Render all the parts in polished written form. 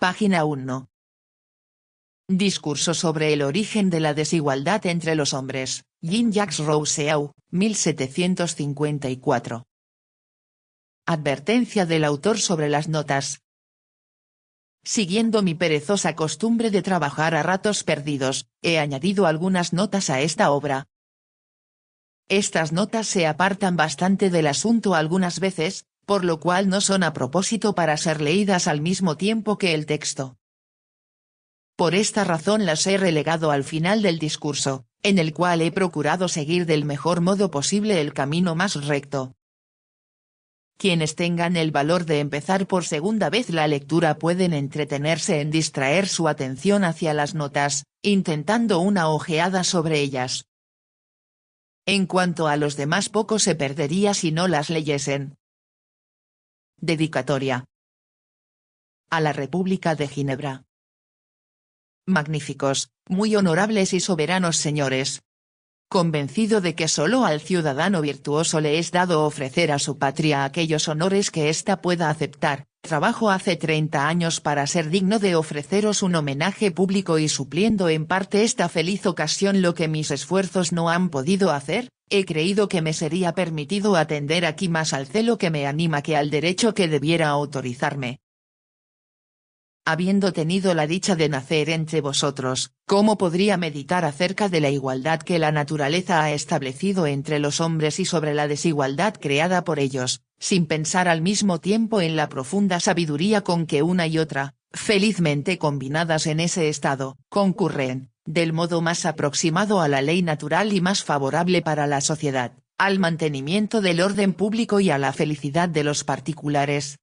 Página 1. Discurso sobre el origen de la desigualdad entre los hombres, Jean-Jacques Rousseau, 1754. Advertencia del autor sobre las notas. Siguiendo mi perezosa costumbre de trabajar a ratos perdidos, he añadido algunas notas a esta obra. Estas notas se apartan bastante del asunto algunas veces, por lo cual no son a propósito para ser leídas al mismo tiempo que el texto. Por esta razón las he relegado al final del discurso, en el cual he procurado seguir del mejor modo posible el camino más recto. Quienes tengan el valor de empezar por segunda vez la lectura pueden entretenerse en distraer su atención hacia las notas, intentando una ojeada sobre ellas. En cuanto a los demás, poco se perdería si no las leyesen. Dedicatoria. A la República de Ginebra. Magníficos, muy honorables y soberanos señores. Convencido de que solo al ciudadano virtuoso le es dado ofrecer a su patria aquellos honores que ésta pueda aceptar, trabajo hace 30 años para ser digno de ofreceros un homenaje público y supliendo en parte esta feliz ocasión lo que mis esfuerzos no han podido hacer, he creído que me sería permitido atender aquí más al celo que me anima que al derecho que debiera autorizarme. Habiendo tenido la dicha de nacer entre vosotros, ¿cómo podría meditar acerca de la igualdad que la naturaleza ha establecido entre los hombres y sobre la desigualdad creada por ellos, sin pensar al mismo tiempo en la profunda sabiduría con que una y otra, felizmente combinadas en ese estado, concurren, del modo más aproximado a la ley natural y más favorable para la sociedad, al mantenimiento del orden público y a la felicidad de los particulares?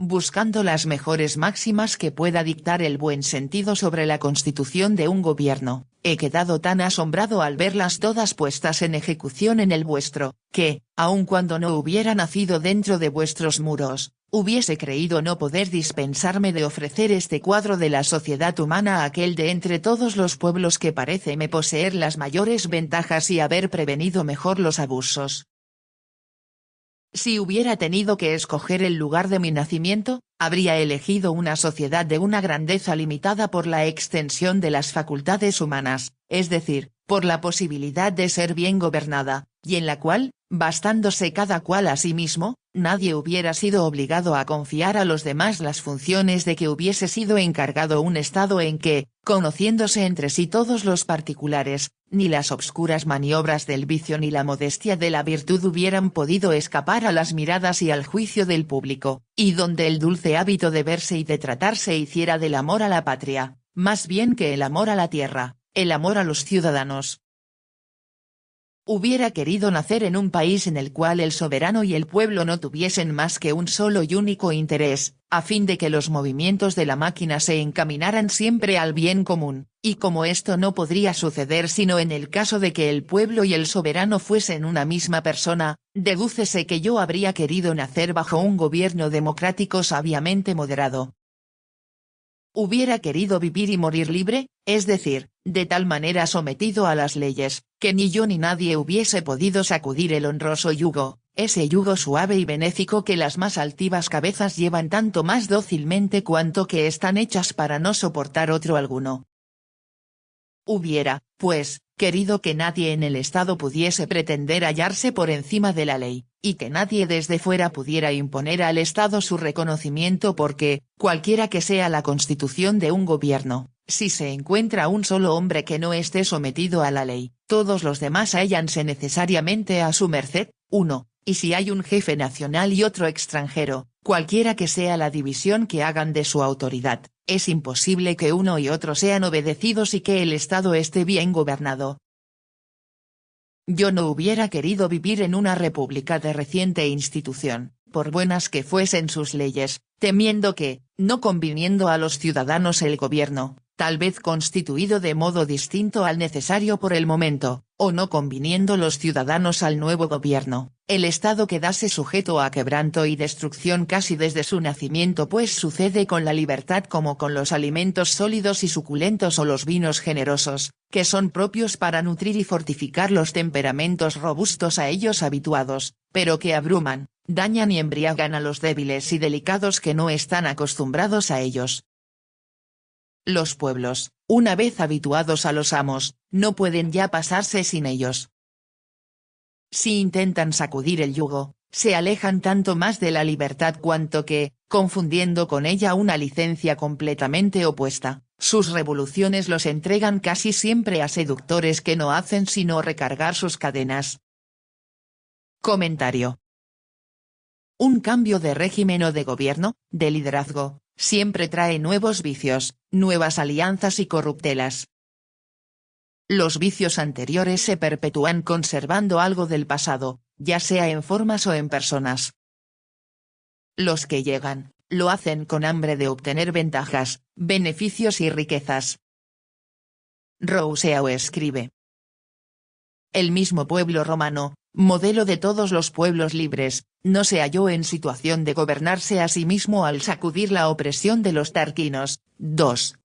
Buscando las mejores máximas que pueda dictar el buen sentido sobre la constitución de un gobierno, he quedado tan asombrado al verlas todas puestas en ejecución en el vuestro, que, aun cuando no hubiera nacido dentro de vuestros muros, hubiese creído no poder dispensarme de ofrecer este cuadro de la sociedad humana a aquel de entre todos los pueblos que paréceme poseer las mayores ventajas y haber prevenido mejor los abusos. Si hubiera tenido que escoger el lugar de mi nacimiento, habría elegido una sociedad de una grandeza limitada por la extensión de las facultades humanas, es decir, por la posibilidad de ser bien gobernada, y en la cual, bastándose cada cual a sí mismo, nadie hubiera sido obligado a confiar a los demás las funciones de que hubiese sido encargado un estado en que, conociéndose entre sí todos los particulares, ni las obscuras maniobras del vicio ni la modestia de la virtud hubieran podido escapar a las miradas y al juicio del público, y donde el dulce hábito de verse y de tratarse hiciera del amor a la patria, más bien que el amor a la tierra, el amor a los ciudadanos. Hubiera querido nacer en un país en el cual el soberano y el pueblo no tuviesen más que un solo y único interés, a fin de que los movimientos de la máquina se encaminaran siempre al bien común, y como esto no podría suceder sino en el caso de que el pueblo y el soberano fuesen una misma persona, dedúcese que yo habría querido nacer bajo un gobierno democrático sabiamente moderado. Hubiera querido vivir y morir libre, es decir, de tal manera sometido a las leyes, que ni yo ni nadie hubiese podido sacudir el honroso yugo, ese yugo suave y benéfico que las más altivas cabezas llevan tanto más dócilmente cuanto que están hechas para no soportar otro alguno. Hubiera, pues, querido que nadie en el Estado pudiese pretender hallarse por encima de la ley, y que nadie desde fuera pudiera imponer al Estado su reconocimiento porque, cualquiera que sea la constitución de un gobierno, si se encuentra un solo hombre que no esté sometido a la ley, todos los demás hállanse necesariamente a su merced, 1, y si hay un jefe nacional y otro extranjero, cualquiera que sea la división que hagan de su autoridad, es imposible que uno y otro sean obedecidos y que el Estado esté bien gobernado. Yo no hubiera querido vivir en una república de reciente institución, por buenas que fuesen sus leyes, temiendo que, no conviniendo a los ciudadanos el gobierno, tal vez constituido de modo distinto al necesario por el momento, o no conviniendo los ciudadanos al nuevo gobierno, el Estado quedase sujeto a quebranto y destrucción casi desde su nacimiento, pues sucede con la libertad como con los alimentos sólidos y suculentos o los vinos generosos, que son propios para nutrir y fortificar los temperamentos robustos a ellos habituados, pero que abruman, dañan y embriagan a los débiles y delicados que no están acostumbrados a ellos. Los pueblos, una vez habituados a los amos, no pueden ya pasarse sin ellos. Si intentan sacudir el yugo, se alejan tanto más de la libertad cuanto que, confundiendo con ella una licencia completamente opuesta, sus revoluciones los entregan casi siempre a seductores que no hacen sino recargar sus cadenas. Comentario. Un cambio de régimen o de gobierno, de liderazgo, siempre trae nuevos vicios, nuevas alianzas y corruptelas. Los vicios anteriores se perpetúan conservando algo del pasado, ya sea en formas o en personas. Los que llegan, lo hacen con hambre de obtener ventajas, beneficios y riquezas. Rousseau escribe. El mismo pueblo romano, modelo de todos los pueblos libres, no se halló en situación de gobernarse a sí mismo al sacudir la opresión de los tarquinos. 2.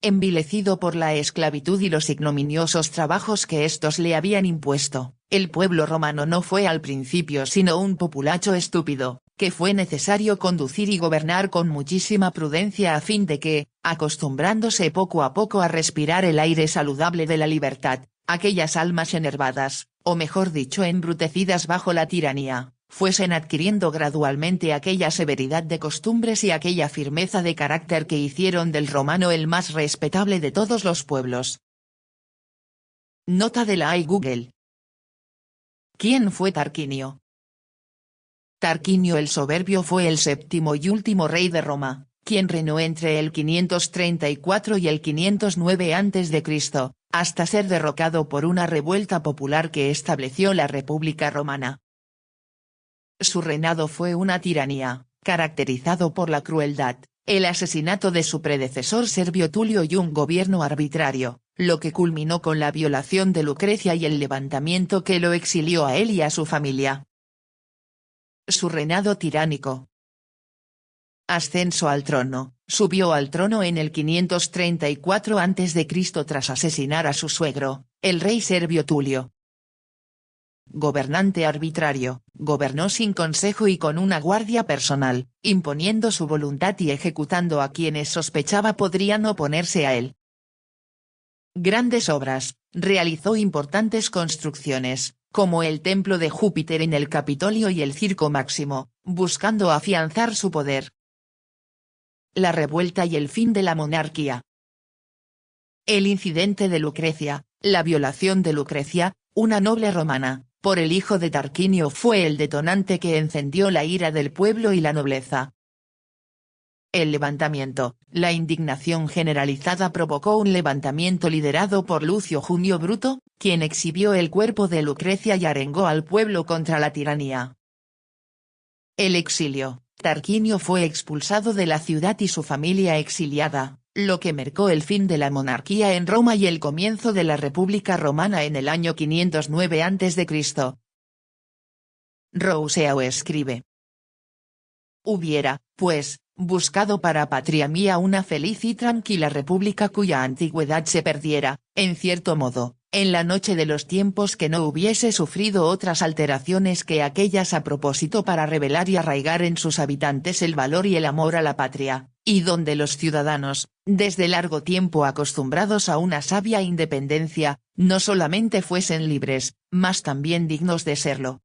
Envilecido por la esclavitud y los ignominiosos trabajos que éstos le habían impuesto, el pueblo romano no fue al principio sino un populacho estúpido, que fue necesario conducir y gobernar con muchísima prudencia a fin de que, acostumbrándose poco a poco a respirar el aire saludable de la libertad, aquellas almas enervadas, o mejor dicho embrutecidas bajo la tiranía, fuesen adquiriendo gradualmente aquella severidad de costumbres y aquella firmeza de carácter que hicieron del romano el más respetable de todos los pueblos. Nota de la Google. ¿Quién fue Tarquinio? Tarquinio el Soberbio fue el séptimo y último rey de Roma, quien reinó entre el 534 y el 509 a.C., hasta ser derrocado por una revuelta popular que estableció la República Romana. Su reinado fue una tiranía, caracterizado por la crueldad, el asesinato de su predecesor Servio Tulio y un gobierno arbitrario, lo que culminó con la violación de Lucrecia y el levantamiento que lo exilió a él y a su familia. Su reinado tiránico. Ascenso al trono. Subió al trono en el 534 a.C. tras asesinar a su suegro, el rey Servio Tulio. Gobernante arbitrario, gobernó sin consejo y con una guardia personal, imponiendo su voluntad y ejecutando a quienes sospechaba podrían oponerse a él. Grandes obras, realizó importantes construcciones, como el templo de Júpiter en el Capitolio y el Circo Máximo, buscando afianzar su poder. La revuelta y el fin de la monarquía. El incidente de Lucrecia, la violación de Lucrecia, una noble romana, por el hijo de Tarquinio fue el detonante que encendió la ira del pueblo y la nobleza. El levantamiento, la indignación generalizada provocó un levantamiento liderado por Lucio Junio Bruto, quien exhibió el cuerpo de Lucrecia y arengó al pueblo contra la tiranía. El exilio, Tarquinio fue expulsado de la ciudad y su familia exiliada, lo que marcó el fin de la monarquía en Roma y el comienzo de la República Romana en el año 509 a.C. Rousseau escribe. Hubiera, pues, buscado para patria mía una feliz y tranquila república cuya antigüedad se perdiera, en cierto modo, en la noche de los tiempos que no hubiese sufrido otras alteraciones que aquellas a propósito para revelar y arraigar en sus habitantes el valor y el amor a la patria, y donde los ciudadanos, desde largo tiempo acostumbrados a una sabia independencia, no solamente fuesen libres, mas también dignos de serlo.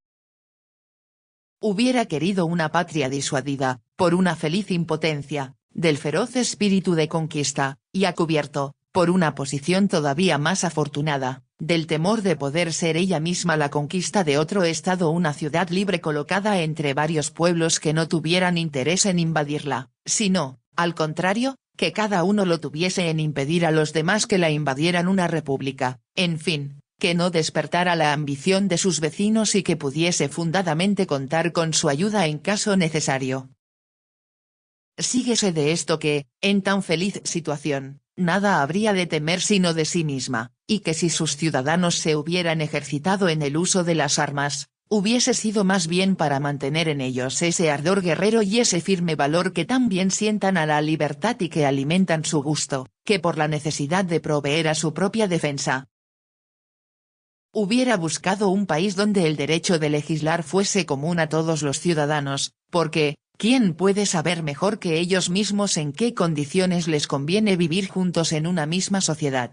Hubiera querido una patria disuadida, por una feliz impotencia, del feroz espíritu de conquista, y a cubierto, por una posición todavía más afortunada, del temor de poder ser ella misma la conquista de otro estado, una ciudad libre colocada entre varios pueblos que no tuvieran interés en invadirla, sino, al contrario, que cada uno lo tuviese en impedir a los demás que la invadieran, una república, en fin, que no despertara la ambición de sus vecinos y que pudiese fundadamente contar con su ayuda en caso necesario. Síguese de esto que, en tan feliz situación, nada habría de temer sino de sí misma, y que si sus ciudadanos se hubieran ejercitado en el uso de las armas, hubiese sido más bien para mantener en ellos ese ardor guerrero y ese firme valor que tan bien sientan a la libertad y que alimentan su gusto, que por la necesidad de proveer a su propia defensa. Hubiera buscado un país donde el derecho de legislar fuese común a todos los ciudadanos, porque, ¿quién puede saber mejor que ellos mismos en qué condiciones les conviene vivir juntos en una misma sociedad?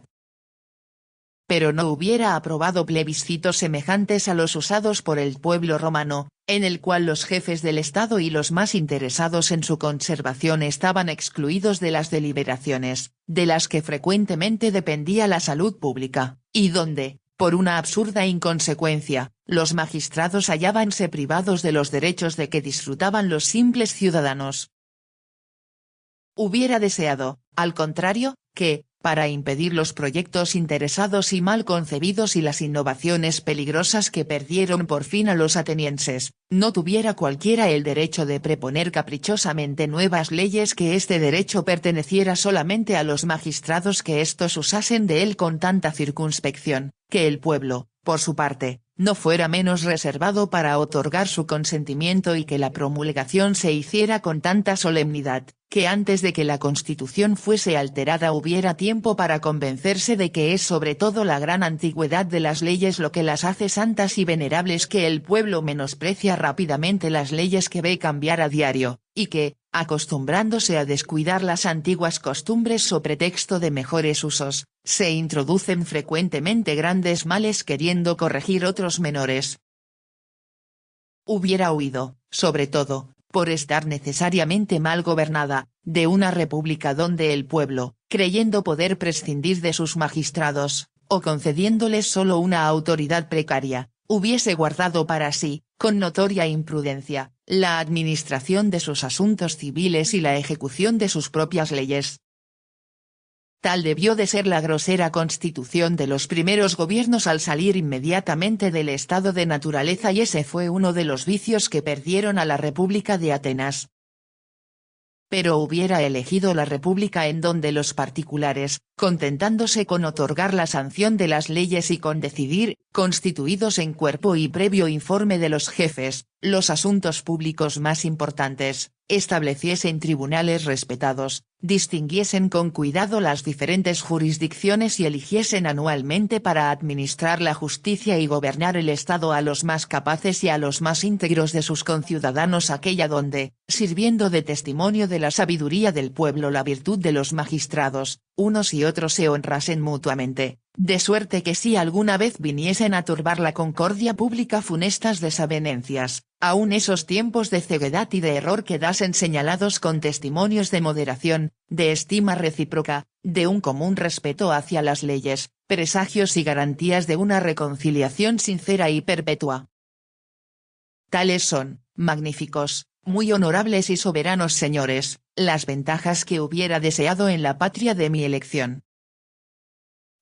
Pero no hubiera aprobado plebiscitos semejantes a los usados por el pueblo romano, en el cual los jefes del Estado y los más interesados en su conservación estaban excluidos de las deliberaciones, de las que frecuentemente dependía la salud pública, y donde, por una absurda inconsecuencia, los magistrados hallábanse privados de los derechos de que disfrutaban los simples ciudadanos. Hubiera deseado, al contrario, que, para impedir los proyectos interesados y mal concebidos y las innovaciones peligrosas que perdieron por fin a los atenienses, no tuviera cualquiera el derecho de proponer caprichosamente nuevas leyes, que este derecho perteneciera solamente a los magistrados, que éstos usasen de él con tanta circunspección, que el pueblo, por su parte, no fuera menos reservado para otorgar su consentimiento, y que la promulgación se hiciera con tanta solemnidad, que antes de que la Constitución fuese alterada hubiera tiempo para convencerse de que es sobre todo la gran antigüedad de las leyes lo que las hace santas y venerables, que el pueblo menosprecia rápidamente las leyes que ve cambiar a diario, y que, acostumbrándose a descuidar las antiguas costumbres so pretexto de mejores usos, se introducen frecuentemente grandes males queriendo corregir otros menores. Hubiera huido, sobre todo, por estar necesariamente mal gobernada, de una república donde el pueblo, creyendo poder prescindir de sus magistrados, o concediéndoles solo una autoridad precaria, hubiese guardado para sí, con notoria imprudencia, la administración de sus asuntos civiles y la ejecución de sus propias leyes. Tal debió de ser la grosera constitución de los primeros gobiernos al salir inmediatamente del estado de naturaleza, y ese fue uno de los vicios que perdieron a la República de Atenas. Pero hubiera elegido la república en donde los particulares, contentándose con otorgar la sanción de las leyes y con decidir, constituidos en cuerpo y previo informe de los jefes, los asuntos públicos más importantes, estableciesen tribunales respetados, distinguiesen con cuidado las diferentes jurisdicciones y eligiesen anualmente para administrar la justicia y gobernar el Estado a los más capaces y a los más íntegros de sus conciudadanos, aquella donde, sirviendo de testimonio de la sabiduría del pueblo la virtud de los magistrados, unos y otros se honrasen mutuamente, de suerte que si alguna vez viniesen a turbar la concordia pública funestas desavenencias, aun esos tiempos de ceguedad y de error quedasen señalados con testimonios de moderación, de estima recíproca, de un común respeto hacia las leyes, presagios y garantías de una reconciliación sincera y perpetua. Tales son, magníficos, muy honorables y soberanos señores, las ventajas que hubiera deseado en la patria de mi elección.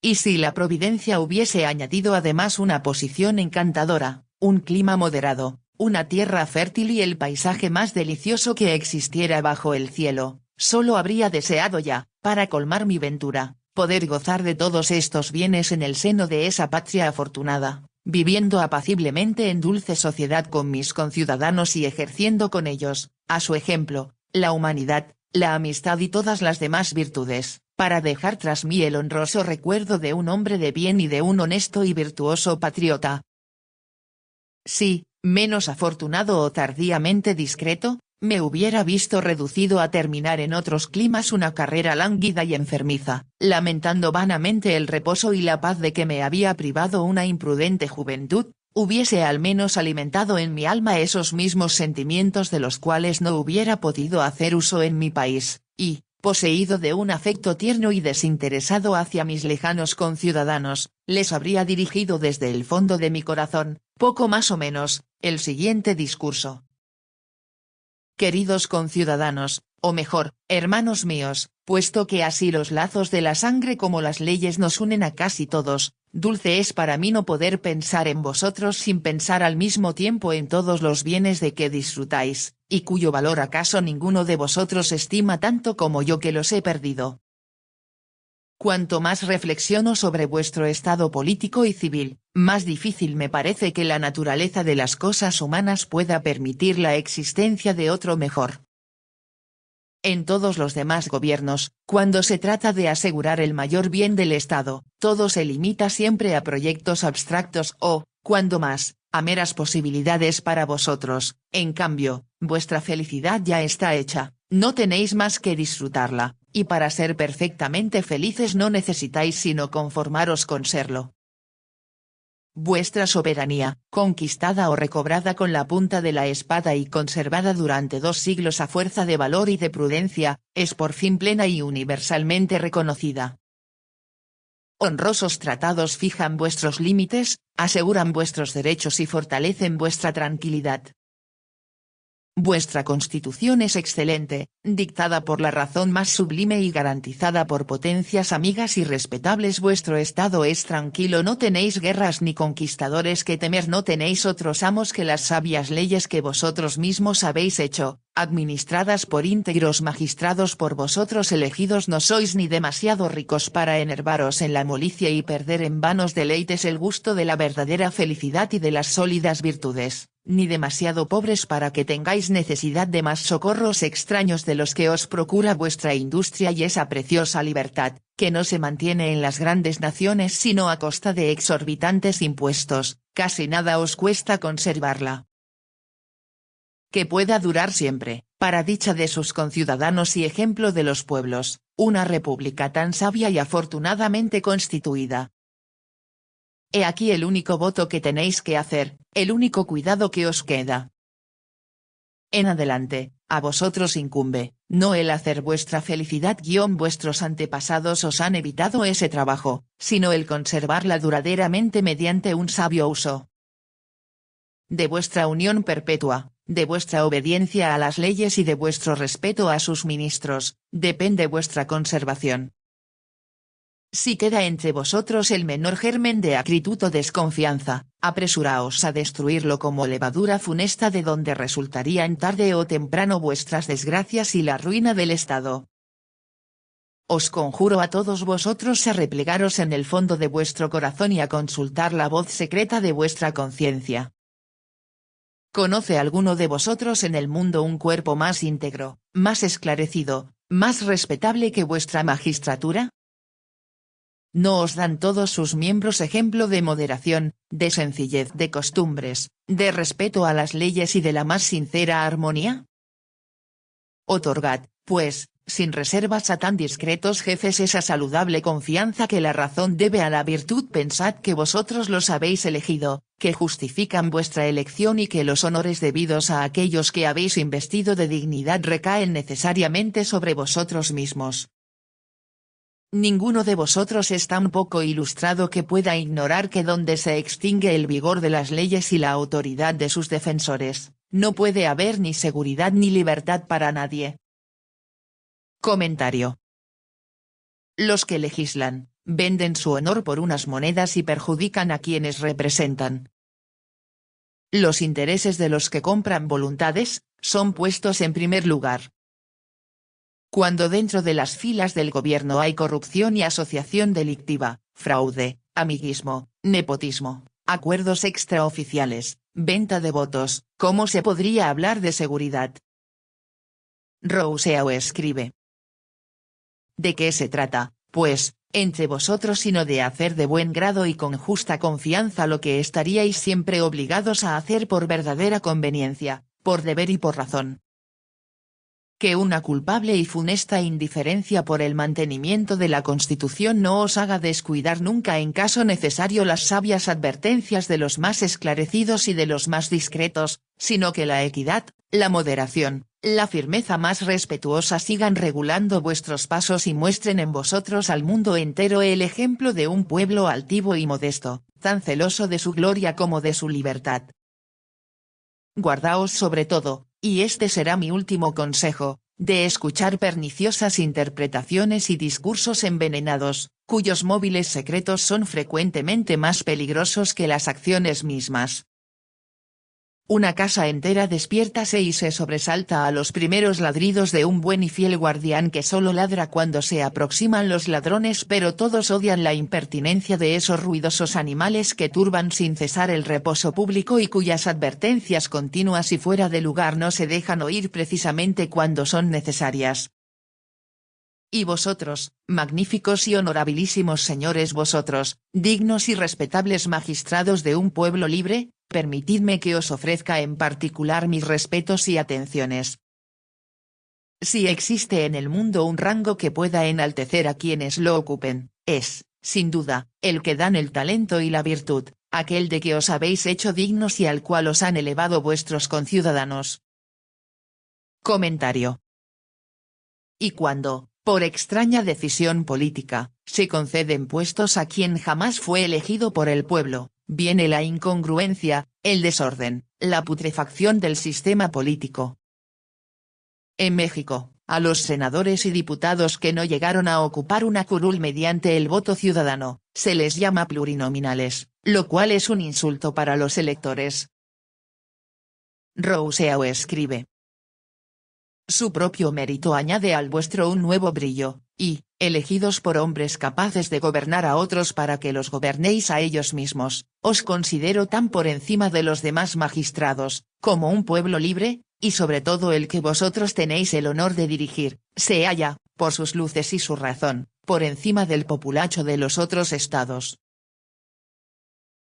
Y si la providencia hubiese añadido además una posición encantadora, un clima moderado, una tierra fértil y el paisaje más delicioso que existiera bajo el cielo, solo habría deseado ya, para colmar mi ventura, poder gozar de todos estos bienes en el seno de esa patria afortunada, viviendo apaciblemente en dulce sociedad con mis conciudadanos y ejerciendo con ellos, a su ejemplo, la humanidad, la amistad y todas las demás virtudes, para dejar tras mí el honroso recuerdo de un hombre de bien y de un honesto y virtuoso patriota. Sí, menos afortunado o tardíamente discreto, me hubiera visto reducido a terminar en otros climas una carrera lánguida y enfermiza, lamentando vanamente el reposo y la paz de que me había privado una imprudente juventud, hubiese al menos alimentado en mi alma esos mismos sentimientos de los cuales no hubiera podido hacer uso en mi país, y, poseído de un afecto tierno y desinteresado hacia mis lejanos conciudadanos, les habría dirigido desde el fondo de mi corazón, poco más o menos, el siguiente discurso. Queridos conciudadanos, o mejor, hermanos míos, puesto que así los lazos de la sangre como las leyes nos unen a casi todos, dulce es para mí no poder pensar en vosotros sin pensar al mismo tiempo en todos los bienes de que disfrutáis, y cuyo valor acaso ninguno de vosotros estima tanto como yo, que los he perdido. Cuanto más reflexiono sobre vuestro estado político y civil, más difícil me parece que la naturaleza de las cosas humanas pueda permitir la existencia de otro mejor. En todos los demás gobiernos, cuando se trata de asegurar el mayor bien del Estado, todo se limita siempre a proyectos abstractos o, cuando más, a meras posibilidades para vosotros. En cambio, vuestra felicidad ya está hecha, no tenéis más que disfrutarla, y para ser perfectamente felices no necesitáis sino conformaros con serlo. Vuestra soberanía, conquistada o recobrada con la punta de la espada y conservada durante 2 siglos a fuerza de valor y de prudencia, es por fin plena y universalmente reconocida. Honrosos tratados fijan vuestros límites, aseguran vuestros derechos y fortalecen vuestra tranquilidad. Vuestra constitución es excelente, dictada por la razón más sublime y garantizada por potencias amigas y respetables. Vuestro estado es tranquilo, no tenéis guerras ni conquistadores que temer, no tenéis otros amos que las sabias leyes que vosotros mismos habéis hecho, administradas por íntegros magistrados por vosotros elegidos. No sois ni demasiado ricos para enervaros en la molicie y perder en vanos deleites el gusto de la verdadera felicidad y de las sólidas virtudes, ni demasiado pobres para que tengáis necesidad de más socorros extraños de los que os procura vuestra industria y esa preciosa libertad, que no se mantiene en las grandes naciones sino a costa de exorbitantes impuestos, casi nada os cuesta conservarla. Que pueda durar siempre, para dicha de sus conciudadanos y ejemplo de los pueblos, una república tan sabia y afortunadamente constituida. He aquí el único voto que tenéis que hacer, el único cuidado que os queda. En adelante, a vosotros incumbe, no el hacer vuestra felicidad. Vuestros antepasados os han evitado ese trabajo, sino el conservarla duraderamente mediante un sabio uso. De vuestra unión perpetua, de vuestra obediencia a las leyes y de vuestro respeto a sus ministros, depende vuestra conservación. Si queda entre vosotros el menor germen de acritud o desconfianza, apresuraos a destruirlo como levadura funesta de donde resultarían tarde o temprano vuestras desgracias y la ruina del Estado. Os conjuro a todos vosotros a replegaros en el fondo de vuestro corazón y a consultar la voz secreta de vuestra conciencia. ¿Conoce alguno de vosotros en el mundo un cuerpo más íntegro, más esclarecido, más respetable que vuestra magistratura? ¿No os dan todos sus miembros ejemplo de moderación, de sencillez de costumbres, de respeto a las leyes y de la más sincera armonía? Otorgad, pues, sin reservas a tan discretos jefes esa saludable confianza que la razón debe a la virtud. Pensad que vosotros los habéis elegido, que justifican vuestra elección y que los honores debidos a aquellos que habéis investido de dignidad recaen necesariamente sobre vosotros mismos. Ninguno de vosotros es tan poco ilustrado que pueda ignorar que donde se extingue el vigor de las leyes y la autoridad de sus defensores, no puede haber ni seguridad ni libertad para nadie. Comentario. Los que legislan, venden su honor por unas monedas y perjudican a quienes representan. Los intereses de los que compran voluntades, son puestos en primer lugar. Cuando dentro de las filas del gobierno hay corrupción y asociación delictiva, fraude, amiguismo, nepotismo, acuerdos extraoficiales, venta de votos, ¿cómo se podría hablar de seguridad? Rousseau escribe. ¿De qué se trata, pues, entre vosotros sino de hacer de buen grado y con justa confianza lo que estaríais siempre obligados a hacer por verdadera conveniencia, por deber y por razón? Que una culpable y funesta indiferencia por el mantenimiento de la Constitución no os haga descuidar nunca en caso necesario las sabias advertencias de los más esclarecidos y de los más discretos, sino que la equidad, la moderación, la firmeza más respetuosa sigan regulando vuestros pasos y muestren en vosotros al mundo entero el ejemplo de un pueblo altivo y modesto, tan celoso de su gloria como de su libertad. Guardaos sobre todo, y este será mi último consejo, de escuchar perniciosas interpretaciones y discursos envenenados, cuyos móviles secretos son frecuentemente más peligrosos que las acciones mismas. Una casa entera despiértase y se sobresalta a los primeros ladridos de un buen y fiel guardián que solo ladra cuando se aproximan los ladrones, pero todos odian la impertinencia de esos ruidosos animales que turban sin cesar el reposo público y cuyas advertencias continuas y fuera de lugar no se dejan oír precisamente cuando son necesarias. Y vosotros, magníficos y honorabilísimos señores, vosotros, dignos y respetables magistrados de un pueblo libre, permitidme que os ofrezca en particular mis respetos y atenciones. Si existe en el mundo un rango que pueda enaltecer a quienes lo ocupen, es, sin duda, el que dan el talento y la virtud, aquel de que os habéis hecho dignos y al cual os han elevado vuestros conciudadanos. Comentario. Y cuando, por extraña decisión política, se conceden puestos a quien jamás fue elegido por el pueblo, viene la incongruencia, el desorden, la putrefacción del sistema político. En México, a los senadores y diputados que no llegaron a ocupar una curul mediante el voto ciudadano, se les llama plurinominales, lo cual es un insulto para los electores. Rousseau escribe: su propio mérito añade al vuestro un nuevo brillo, y, elegidos por hombres capaces de gobernar a otros para que los gobernéis a ellos mismos, os considero tan por encima de los demás magistrados, como un pueblo libre, y sobre todo el que vosotros tenéis el honor de dirigir, se halla, por sus luces y su razón, por encima del populacho de los otros estados.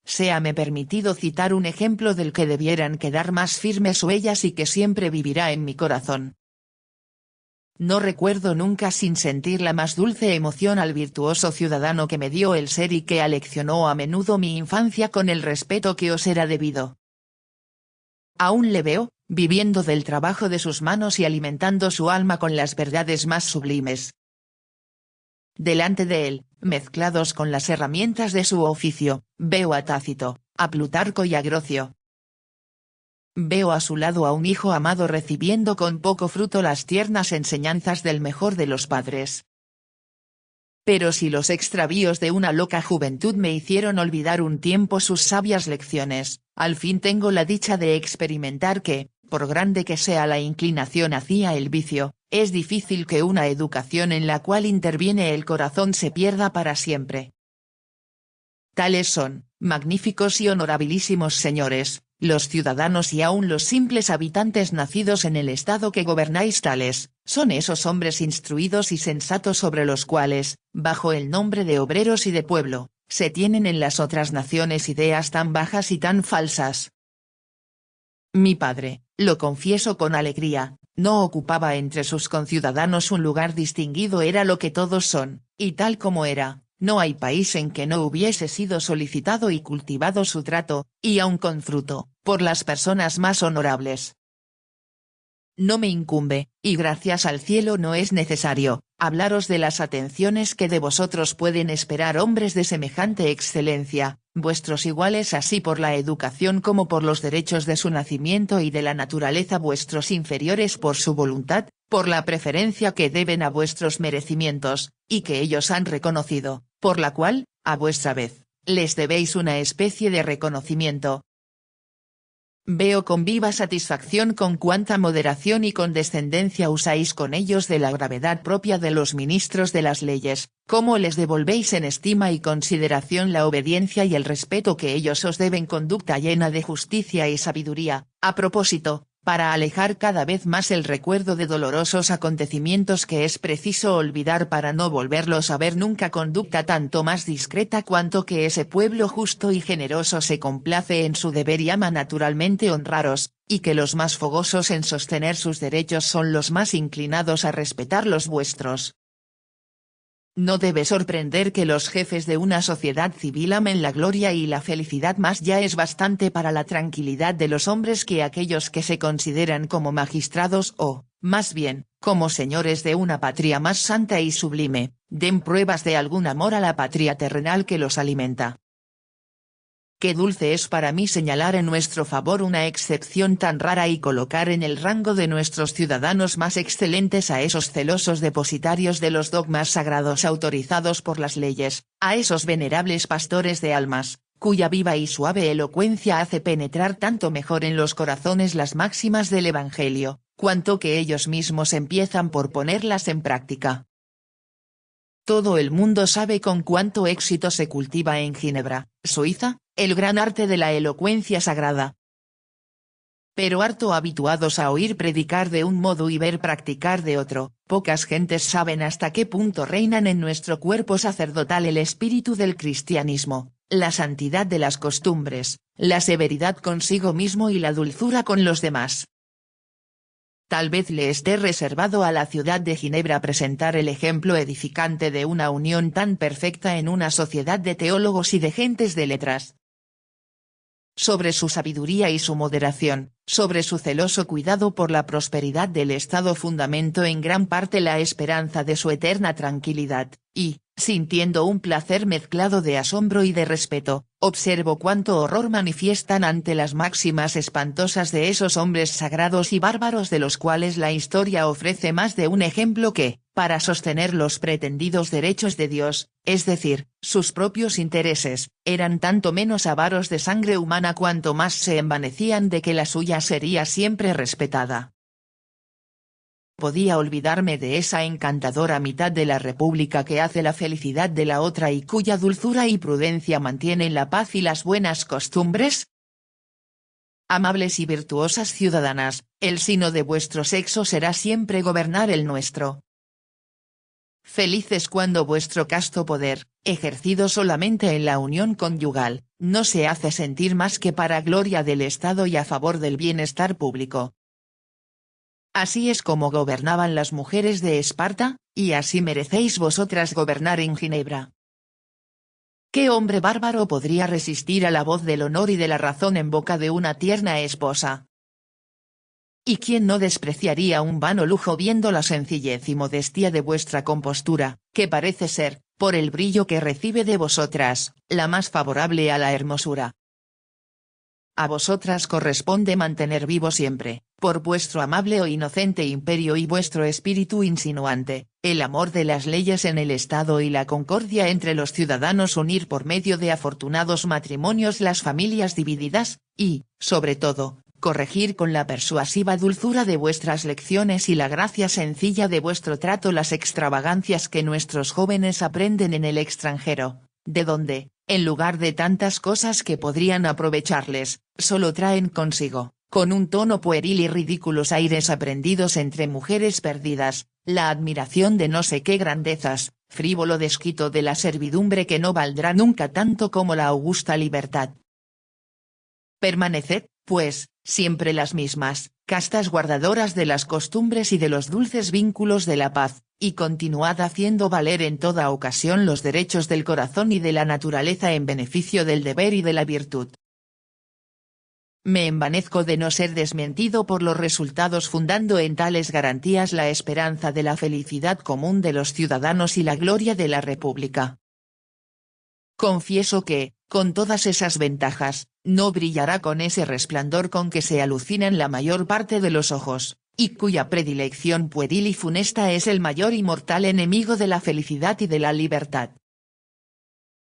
Séame permitido citar un ejemplo del que debieran quedar más firmes huellas y que siempre vivirá en mi corazón. No recuerdo nunca sin sentir la más dulce emoción al virtuoso ciudadano que me dio el ser y que aleccionó a menudo mi infancia con el respeto que os era debido. Aún le veo, viviendo del trabajo de sus manos y alimentando su alma con las verdades más sublimes. Delante de él, mezclados con las herramientas de su oficio, veo a Tácito, a Plutarco y a Grocio. Veo a su lado a un hijo amado recibiendo con poco fruto las tiernas enseñanzas del mejor de los padres. Pero si los extravíos de una loca juventud me hicieron olvidar un tiempo sus sabias lecciones, al fin tengo la dicha de experimentar que, por grande que sea la inclinación hacia el vicio, es difícil que una educación en la cual interviene el corazón se pierda para siempre. Tales son, magníficos y honorabilísimos señores, los ciudadanos y aun los simples habitantes nacidos en el estado que gobernáis, tales, son esos hombres instruidos y sensatos sobre los cuales, bajo el nombre de obreros y de pueblo, se tienen en las otras naciones ideas tan bajas y tan falsas. Mi padre, lo confieso con alegría, no ocupaba entre sus conciudadanos un lugar distinguido, era lo que todos son, y tal como era. No hay país en que no hubiese sido solicitado y cultivado su trato, y aun con fruto, por las personas más honorables. No me incumbe, y gracias al cielo no es necesario, hablaros de las atenciones que de vosotros pueden esperar hombres de semejante excelencia, vuestros iguales así por la educación como por los derechos de su nacimiento y de la naturaleza, vuestros inferiores por su voluntad, por la preferencia que deben a vuestros merecimientos, y que ellos han reconocido, por la cual, a vuestra vez, les debéis una especie de reconocimiento. Veo con viva satisfacción con cuánta moderación y condescendencia usáis con ellos de la gravedad propia de los ministros de las leyes, cómo les devolvéis en estima y consideración la obediencia y el respeto que ellos os deben, conducta llena de justicia y sabiduría. A propósito, para alejar cada vez más el recuerdo de dolorosos acontecimientos que es preciso olvidar para no volverlos a ver nunca, conducta tanto más discreta cuanto que ese pueblo justo y generoso se complace en su deber y ama naturalmente honraros, y que los más fogosos en sostener sus derechos son los más inclinados a respetar los vuestros. No debe sorprender que los jefes de una sociedad civil amen la gloria y la felicidad más, ya es bastante para la tranquilidad de los hombres que aquellos que se consideran como magistrados o, más bien, como señores de una patria más santa y sublime, den pruebas de algún amor a la patria terrenal que los alimenta. Qué dulce es para mí señalar en nuestro favor una excepción tan rara y colocar en el rango de nuestros ciudadanos más excelentes a esos celosos depositarios de los dogmas sagrados autorizados por las leyes, a esos venerables pastores de almas, cuya viva y suave elocuencia hace penetrar tanto mejor en los corazones las máximas del Evangelio, cuanto que ellos mismos empiezan por ponerlas en práctica. Todo el mundo sabe con cuánto éxito se cultiva en Ginebra, Suiza, el gran arte de la elocuencia sagrada. pero harto habituados a oír predicar de un modo y ver practicar de otro, pocas gentes saben hasta qué punto reinan en nuestro cuerpo sacerdotal el espíritu del cristianismo, la santidad de las costumbres, la severidad consigo mismo y la dulzura con los demás. Tal vez le esté reservado a la ciudad de Ginebra presentar el ejemplo edificante de una unión tan perfecta en una sociedad de teólogos y de gentes de letras. Sobre su sabiduría y su moderación, sobre su celoso cuidado por la prosperidad del Estado fundamento en gran parte la esperanza de su eterna tranquilidad, y, sintiendo un placer mezclado de asombro y de respeto, observo cuánto horror manifiestan ante las máximas espantosas de esos hombres sagrados y bárbaros de los cuales la historia ofrece más de un ejemplo que, para sostener los pretendidos derechos de Dios, es decir, sus propios intereses, eran tanto menos avaros de sangre humana cuanto más se envanecían de que la suya sería siempre respetada. Podía olvidarme de esa encantadora mitad de la república que hace la felicidad de la otra y cuya dulzura y prudencia mantienen la paz y las buenas costumbres. Amables y virtuosas ciudadanas, el sino de vuestro sexo será siempre gobernar el nuestro. Felices cuando vuestro casto poder, ejercido solamente en la unión conyugal, no se hace sentir más que para gloria del Estado y a favor del bienestar público. Así es como gobernaban las mujeres de Esparta, y así merecéis vosotras gobernar en Ginebra. ¿Qué hombre bárbaro podría resistir a la voz del honor y de la razón en boca de una tierna esposa? ¿Y quién no despreciaría un vano lujo viendo la sencillez y modestia de vuestra compostura, que parece ser, por el brillo que recibe de vosotras, la más favorable a la hermosura? A vosotras corresponde mantener vivo siempre, por vuestro amable o inocente imperio y vuestro espíritu insinuante, el amor de las leyes en el Estado y la concordia entre los ciudadanos, unir por medio de afortunados matrimonios las familias divididas, y, sobre todo, corregir con la persuasiva dulzura de vuestras lecciones y la gracia sencilla de vuestro trato las extravagancias que nuestros jóvenes aprenden en el extranjero, de donde, en lugar de tantas cosas que podrían aprovecharles, solo traen consigo, con un tono pueril y ridículos aires aprendidos entre mujeres perdidas, la admiración de no sé qué grandezas, frívolo desquito de la servidumbre que no valdrá nunca tanto como la augusta libertad. Permaneced, pues, siempre las mismas, castas guardadoras de las costumbres y de los dulces vínculos de la paz, y continuad haciendo valer en toda ocasión los derechos del corazón y de la naturaleza en beneficio del deber y de la virtud. Me envanezco de no ser desmentido por los resultados fundando en tales garantías la esperanza de la felicidad común de los ciudadanos y la gloria de la República. Confieso que, con todas esas ventajas, no brillará con ese resplandor con que se alucinan la mayor parte de los ojos, y cuya predilección pueril y funesta es el mayor y mortal enemigo de la felicidad y de la libertad.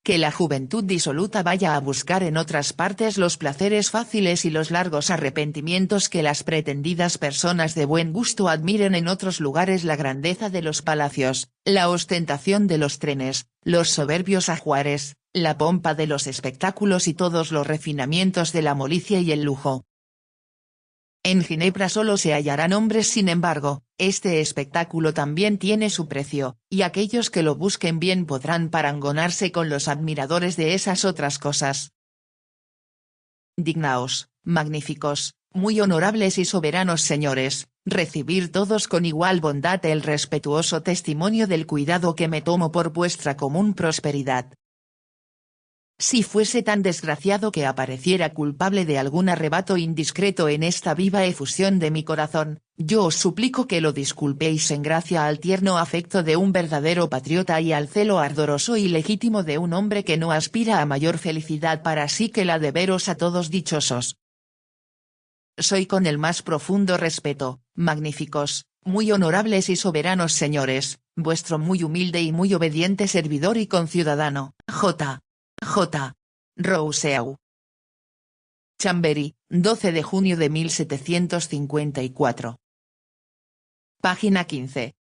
Que la juventud disoluta vaya a buscar en otras partes los placeres fáciles y los largos arrepentimientos, que las pretendidas personas de buen gusto admiren en otros lugares la grandeza de los palacios, la ostentación de los trenes, los soberbios ajuares, la pompa de los espectáculos y todos los refinamientos de la molicie y el lujo. En Ginebra solo se hallarán hombres, sin embargo, este espectáculo también tiene su precio, y aquellos que lo busquen bien podrán parangonarse con los admiradores de esas otras cosas. Dignaos, magníficos, muy honorables y soberanos señores, recibir todos con igual bondad el respetuoso testimonio del cuidado que me tomo por vuestra común prosperidad. Si fuese tan desgraciado que apareciera culpable de algún arrebato indiscreto en esta viva efusión de mi corazón, yo os suplico que lo disculpéis en gracia al tierno afecto de un verdadero patriota y al celo ardoroso y legítimo de un hombre que no aspira a mayor felicidad para sí que la de veros a todos dichosos. Soy con el más profundo respeto, magníficos, muy honorables y soberanos señores, vuestro muy humilde y muy obediente servidor y conciudadano, J. Rousseau. Chambery, 12 de junio de 1754. Página 15.